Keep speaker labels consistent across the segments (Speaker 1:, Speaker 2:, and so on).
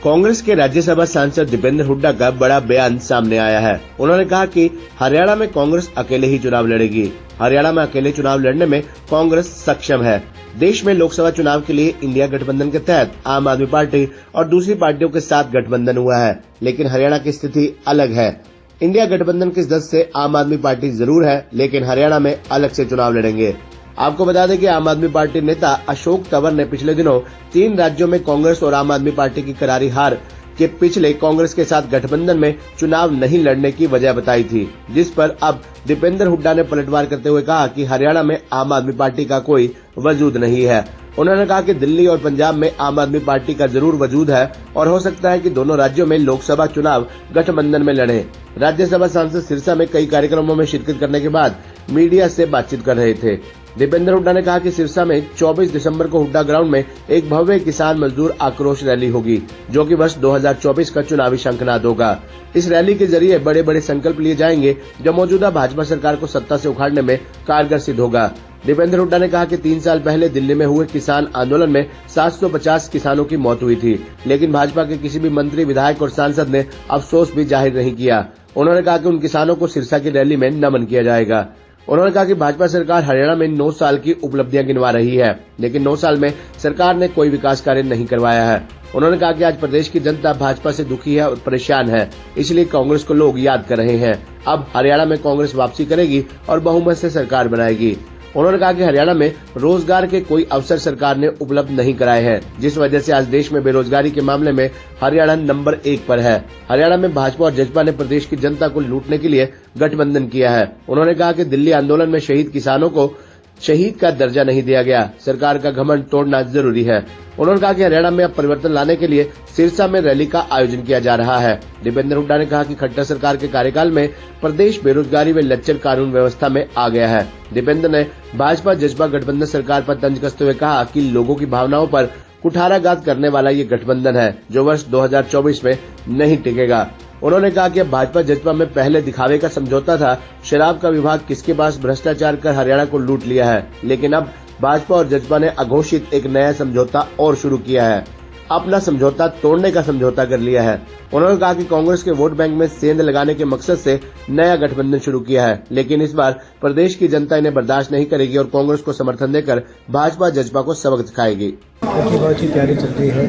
Speaker 1: कांग्रेस के राज्यसभा सांसद दीपेंद्र हुड्डा का बड़ा बयान सामने आया है। उन्होंने कहा कि हरियाणा में कांग्रेस अकेले ही चुनाव लड़ेगी। हरियाणा में अकेले चुनाव लड़ने में कांग्रेस सक्षम है। देश में लोकसभा चुनाव के लिए इंडिया गठबंधन के तहत आम आदमी पार्टी और दूसरी पार्टियों के साथ गठबंधन हुआ है, लेकिन हरियाणा की स्थिति अलग है। इंडिया गठबंधन की सदस्य से आम आदमी पार्टी जरूर है, लेकिन हरियाणा में अलग से चुनाव लड़ेंगे। आपको बता दें कि आम आदमी पार्टी नेता अशोक तंवर ने पिछले दिनों 3 राज्यों में कांग्रेस और आम आदमी पार्टी की करारी हार के पिछले कांग्रेस के साथ गठबंधन में चुनाव नहीं लड़ने की वजह बताई थी, जिस पर अब दीपेंद्र हुड्डा ने पलटवार करते हुए कहा कि हरियाणा में आम आदमी पार्टी का कोई वजूद नहीं है। उन्होंने कहा कि दिल्ली और पंजाब में आम आदमी पार्टी का जरूर वजूद है और हो सकता है कि दोनों राज्यों में लोकसभा चुनाव गठबंधन में लड़े। राज्यसभा सांसद सिरसा में कई कार्यक्रमों में शिरकत करने के बाद मीडिया से बातचीत कर रहे थे। दीपेंद्र हुड्डा ने कहा कि सिरसा में 24 दिसंबर को हुड्डा ग्राउंड में एक भव्य किसान मजदूर आक्रोश रैली होगी, जो कि वर्ष 2024 का चुनावी शंखनाद होगा। इस रैली के जरिए बड़े बड़े संकल्प लिए जाएंगे, जो मौजूदा भाजपा सरकार को सत्ता से उखाड़ने में कारगर सिद्ध होगा। दीपेंद्र हुड्डा ने कहा कि 3 साल पहले दिल्ली में हुए किसान आंदोलन में 750 किसानों की मौत हुई थी, लेकिन भाजपा के किसी भी मंत्री, विधायक और सांसद ने अफसोस भी जाहिर नहीं किया। उन्होंने कहा कि उन किसानों को सिरसा की रैली में नमन किया जाएगा। उन्होंने कहा कि भाजपा सरकार हरियाणा में 9 साल की उपलब्धियां गिनवा रही है, लेकिन 9 साल में सरकार ने कोई विकास कार्य नहीं करवाया है। उन्होंने कहा कि आज प्रदेश की जनता भाजपा से दुखी है और परेशान है, इसलिए कांग्रेस को लोग याद कर रहे हैं। अब हरियाणा में कांग्रेस वापसी करेगी और बहुमत से सरकार बनाएगी। उन्होंने कहा कि हरियाणा में रोजगार के कोई अवसर सरकार ने उपलब्ध नहीं कराए हैं, जिस वजह से आज देश में बेरोजगारी के मामले में हरियाणा नंबर 1 पर है। हरियाणा में भाजपा और जसपा ने प्रदेश की जनता को लूटने के लिए गठबंधन किया है। उन्होंने कहा कि दिल्ली आंदोलन में शहीद किसानों को शहीद का दर्जा नहीं दिया गया। सरकार का घमंड तोड़ना जरूरी है। उन्होंने कहा कि हरियाणा में अब परिवर्तन लाने के लिए सिरसा में रैली का आयोजन किया जा रहा है। दीपेंद्र हुड्डा ने कहा कि खट्टर सरकार के कार्यकाल में प्रदेश बेरोजगारी व लच्चर कानून व्यवस्था में आ गया है। दीपेंद्र ने भाजपा जसपा गठबंधन सरकार पर तंज कसते हुए कहा कि लोगों की भावनाओं पर कुठाराघात करने वाला ये गठबंधन है, जो वर्ष 2024 में नहीं टिकेगा। उन्होंने कहा कि भाजपा जसपा में पहले दिखावे का समझौता था, शराब का विभाग किसके पास भ्रष्टाचार कर हरियाणा को लूट लिया है, लेकिन अब भाजपा और जसपा ने अघोषित एक नया समझौता और शुरू किया है। अपना समझौता तोड़ने का समझौता कर लिया है। उन्होंने कहा कि कांग्रेस के वोट बैंक में सेंध लगाने के मकसद से नया गठबंधन शुरू किया है, लेकिन इस बार प्रदेश की जनता इन्हें बर्दाश्त नहीं करेगी और कांग्रेस को समर्थन देकर भाजपा जसपा को सबक दिखाएगी।
Speaker 2: बहुत अच्छी तैयारी चल रही है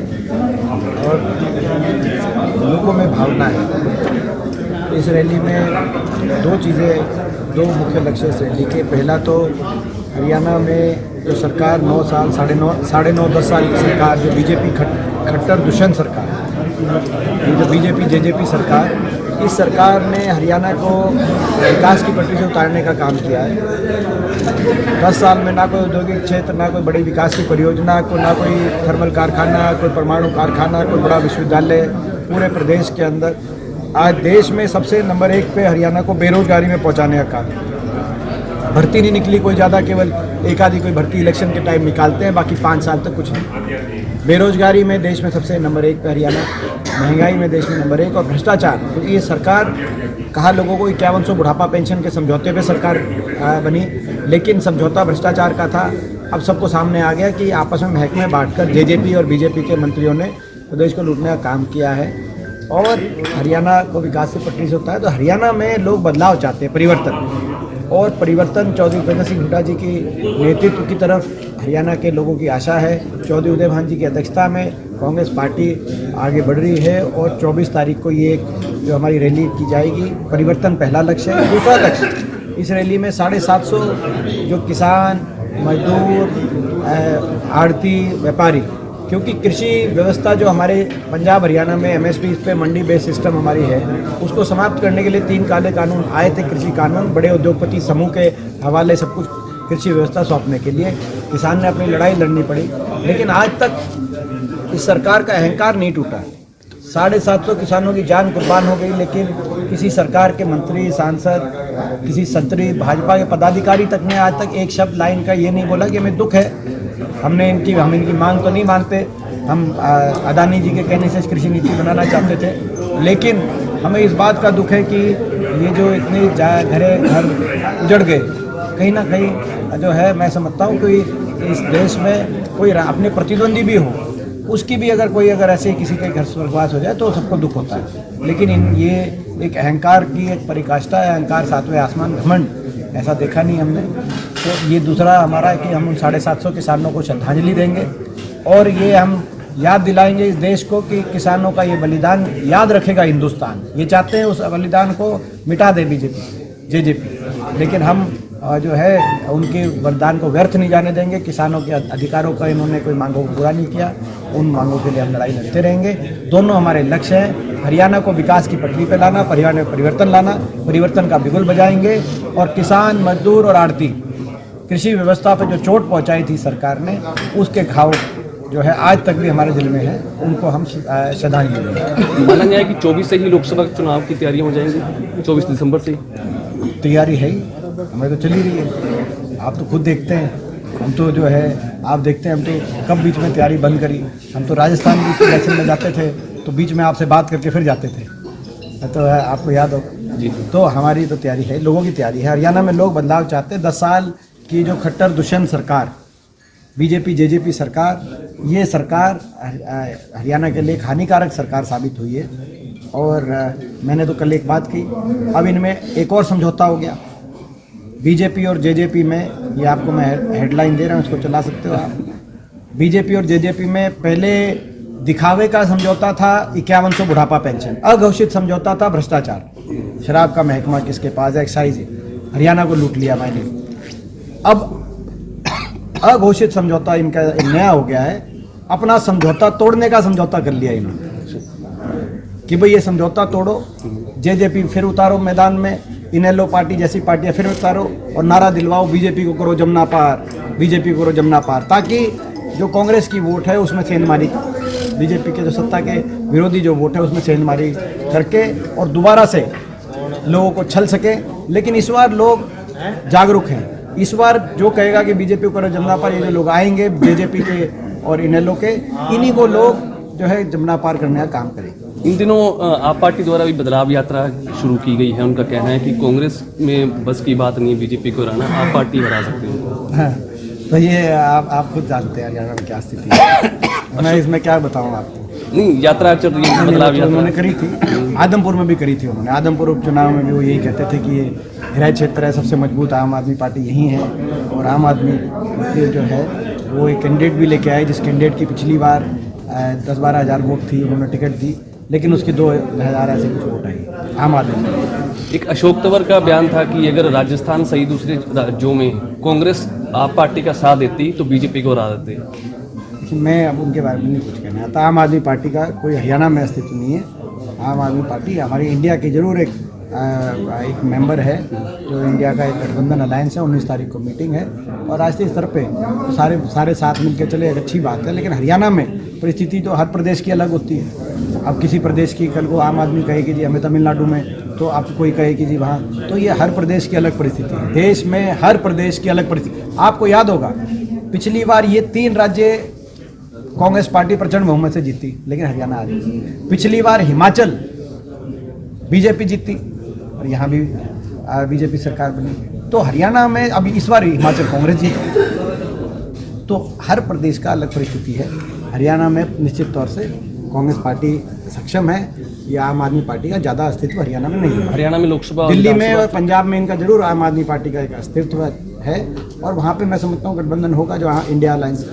Speaker 2: और लोगों में भावना है। इस रैली में 2 चीज़ें, 2 मुख्य लक्ष्य इस रैली के। पहला तो हरियाणा में जो सरकार 9 साल, साढ़े 9-10 साल की सरकार, जो बीजेपी खट्टर दुष्यंत सरकार, जो बीजेपी जेजेपी सरकार, इस सरकार ने हरियाणा को विकास की पटरी से उतारने का काम किया है। 10 साल में ना कोई औद्योगिक क्षेत्र, ना कोई बड़ी विकास की परियोजना, ना कोई थर्मल कारखाना, कोई परमाणु कारखाना, कोई बड़ा विश्वविद्यालय पूरे प्रदेश के अंदर। आज देश में सबसे नंबर 1 पे हरियाणा को बेरोजगारी में पहुंचाने का काम। भर्ती नहीं निकली कोई ज़्यादा, केवल एक आधी कोई भर्ती इलेक्शन के टाइम निकालते हैं, बाकी 5 साल तक कुछ नहीं। बेरोजगारी में देश में सबसे नंबर 1 पे हरियाणा, महंगाई में देश में नंबर 1 और भ्रष्टाचार, क्योंकि ये सरकार कहा लोगों को 5100 बुढ़ापा पेंशन के समझौते पे सरकार बनी, लेकिन समझौता भ्रष्टाचार का था। अब सबको सामने आ गया कि आपस में महकमे बांटकर जेजेपी और बीजेपी के मंत्रियों ने प्रदेश को लूटने का काम किया है और हरियाणा को विकास की पटरी से होता है। तो हरियाणा में लोग बदलाव चाहते हैं, परिवर्तन, और परिवर्तन चौधरी दीपेंद्र सिंह हुड्डा जी की नेतृत्व की तरफ हरियाणा के लोगों की आशा है। चौधरी उदय भान जी की अध्यक्षता में कांग्रेस पार्टी आगे बढ़ रही है और 24 तारीख को ये जो हमारी रैली की जाएगी, परिवर्तन पहला लक्ष्य है। दूसरा लक्ष्य, इस रैली में 750 जो किसान, मजदूर, आड़ती, व्यापारी, क्योंकि कृषि व्यवस्था जो हमारे पंजाब हरियाणा में एमएसपी पे मंडी बेस्ड सिस्टम हमारी है, उसको समाप्त करने के लिए 3 काले कानून आए थे। कृषि कानून बड़े उद्योगपति समूह के हवाले सब कुछ कृषि व्यवस्था सौंपने के लिए किसान ने अपनी लड़ाई लड़नी पड़ी, लेकिन आज तक इस सरकार का अहंकार नहीं टूटा। 750 किसानों की जान कुर्बान हो गई, लेकिन किसी सरकार के मंत्री, सांसद, किसी संतरी, भाजपा के पदाधिकारी तक ने आज तक एक शब्द लाइन का ये नहीं बोला कि हमें दुख है, हम इनकी मांग तो नहीं मानते, हम अदानी जी के कहने से कृषि नीति बनाना चाहते थे, लेकिन हमें इस बात का दुख है कि ये जो इतने घर उजड़ गए, कहीं ना कहीं जो है मैं समझता हूँ कि इस देश में कोई अपने प्रतिद्वंदी भी हो उसकी भी अगर ऐसे किसी के घर स्वर्गवास हो जाए तो सबको दुख होता है। लेकिन ये एक अहंकार की एक परिकाष्ठा है, अहंकार सातवें आसमान, घमंड, ऐसा देखा नहीं हमने। तो ये दूसरा हमारा है कि हम उन 750 किसानों को श्रद्धांजलि देंगे और ये हम याद दिलाएंगे इस देश को कि किसानों का ये बलिदान याद रखेगा हिंदुस्तान। ये चाहते हैं उस बलिदान को मिटा दे बीजेपी जेजेपी, लेकिन हम जो है उनके बलिदान को व्यर्थ नहीं जाने देंगे। किसानों के अधिकारों का इन्होंने कोई मांगों को पूरा नहीं किया, उन मांगों के लिए हम लड़ाई लड़ते रहेंगे। दोनों हमारे लक्ष्य हैं, हरियाणा को विकास की पटरी पर लाना, हरियाणा में परिवर्तन लाना, परिवर्तन का बिगुल बजाएंगे और किसान, मजदूर और आड़ती कृषि व्यवस्था पर जो चोट पहुंचाई थी सरकार ने, उसके घाव जो है आज तक भी हमारे दिल में है, उनको हम श्रद्धांजलि देंगे।
Speaker 3: माना गया है कि 24 से ही लोकसभा चुनाव की तैयारियां हो जाएंगी, 24 दिसंबर से
Speaker 2: तैयारी है ही, हमें तो चली रही है। आप तो खुद देखते हैं, हम तो जो है आप देखते हैं, हम तो कब बीच में तैयारी बंद करी। हम तो राजस्थान भी इलेक्शन में जाते थे तो बीच में आपसे बात करके फिर जाते थे, तो आपको याद होगा जी। तो हमारी तो तैयारी है, लोगों की तैयारी है। हरियाणा में लोग बदलाव चाहते हैं। 10 साल की जो खट्टर दुष्यंत सरकार, बीजेपी जेजेपी सरकार, ये सरकार हरियाणा के लिए एक हानिकारक सरकार साबित हुई है। और मैंने तो कल एक बात की, अब इनमें एक और समझौता हो गया बीजेपी और जेजेपी में। ये आपको मैं हेडलाइन दे रहा हूँ, इसको चला सकते हो आप। बीजेपी और जेजेपी में पहले दिखावे का समझौता था 5100 बुढ़ापा पेंशन, अघोषित समझौता था भ्रष्टाचार, शराब का महकमा किसके पास है, एक्साइज, हरियाणा को लूट लिया मैंने। अब अघोषित समझौता इनका नया हो गया है, अपना समझौता तोड़ने का समझौता कर लिया इन्होंने कि भाई ये समझौता तोड़ो, जेजेपी फिर उतारो मैदान में, इनेलो पार्टी जैसी पार्टियां फिर उतारो और नारा दिलवाओ बीजेपी को करो जमुना पार, बीजेपी को करो जमुना पार, ताकि जो कांग्रेस की वोट है उसमें सेंधमारी, बीजेपी के जो सत्ता के विरोधी जो वोट है उसमें सेंधमारी करके और दोबारा से लोगों को छल सके। लेकिन इस बार लोग जागरूक हैं। इस बार जो कहेगा कि बीजेपी को करो जमुना पार, ये जो लोग आएंगे जेजेपी के और इनेलो के, इन्हीं को लोग जो है जमुना पार करने का काम करेंगे।
Speaker 3: इन दिनों आप पार्टी द्वारा भी बदलाव यात्रा शुरू की गई है। उनका कहना है कि कांग्रेस में बस की बात नहीं है बीजेपी को हराना, आप पार्टी हरा सकते हो।
Speaker 2: हाँ, तो ये आप खुद जानते हैं हरियाणा में क्या स्थिति है, मैं इसमें क्या बताऊँ आपको।
Speaker 3: नहीं, यात्रा चल रही है, बदलाव यात्रा
Speaker 2: उन्होंने करी थी, आदमपुर में भी करी थी उन्होंने। आदमपुर उपचुनाव में भी वो यही कहते थे कि ये गृह क्षेत्र है, सबसे मजबूत आम आदमी पार्टी यही है। और आम आदमी जो है वो एक कैंडिडेट भी लेके आए, जिस कैंडिडेट की पिछली बार 10-12 हज़ार वोट थी, उन्होंने टिकट दी, लेकिन उसकी 2000 ऐसे कुछ वोट आई आम आदमी।
Speaker 3: एक अशोक तंवर का बयान था कि अगर राजस्थान सहित दूसरे राज्यों में कांग्रेस आप पार्टी का साथ देती तो बीजेपी को हरा देते।
Speaker 2: लेकिन मैं अब उनके बारे में नहीं कुछ कहना चाहता। आम आदमी पार्टी का कोई हरियाणा में अस्तित्व नहीं है। आम आदमी पार्टी हमारी इंडिया की जरूर एक मेंबर है, जो इंडिया का एक गठबंधन अलायंस है। 19 तारीख को मीटिंग है और राष्ट्रीय स्तर पे तो सारे साथ मिलकर चले, एक अच्छी बात है। लेकिन हरियाणा में परिस्थिति तो हर प्रदेश की अलग होती है। अब किसी प्रदेश की कल को आम आदमी कहे कि जी हमें तमिलनाडु में, तो आप कोई कहे कि जी वहाँ, तो ये हर प्रदेश की अलग परिस्थिति है। देश में हर प्रदेश की अलग परिस्थिति। आपको याद होगा पिछली बार ये 3 राज्य कांग्रेस पार्टी प्रचंड बहुमत से जीती, लेकिन हरियाणा आ गई। पिछली बार हिमाचल बीजेपी जीती और यहाँ भी बीजेपी सरकार बनी। तो हरियाणा में अभी इस बार हिमाचल कांग्रेस जीती। तो हर प्रदेश का अलग परिस्थिति है। हरियाणा में निश्चित तौर से कांग्रेस पार्टी सक्षम है, या आम आदमी पार्टी का ज़्यादा अस्तित्व हरियाणा में नहीं है।
Speaker 3: हरियाणा में लोकसभा,
Speaker 2: दिल्ली में और पंजाब में इनका जरूर आम आदमी पार्टी का एक अस्तित्व है और वहाँ पे मैं समझता हूँ गठबंधन होगा जो इंडिया अलायंस।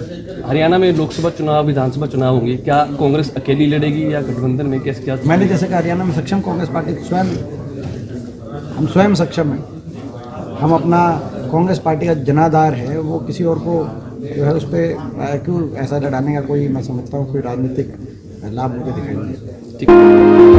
Speaker 3: हरियाणा में लोकसभा चुनाव, विधानसभा चुनाव होंगे, क्या कांग्रेस अकेली लड़ेगी या गठबंधन में? कैसे क्या?
Speaker 2: मैंने जैसे कहा हरियाणा में सक्षम कांग्रेस पार्टी स्वयं, हम स्वयं सक्षम हैं। हम अपना कांग्रेस पार्टी का जनाधार है, वो किसी और को जो है उस पर क्यों ऐसा लड़ाने का कोई, मैं समझता हूँ कोई राजनीतिक लाभ मुझे दिखाई नहीं देता।
Speaker 3: ठीक है।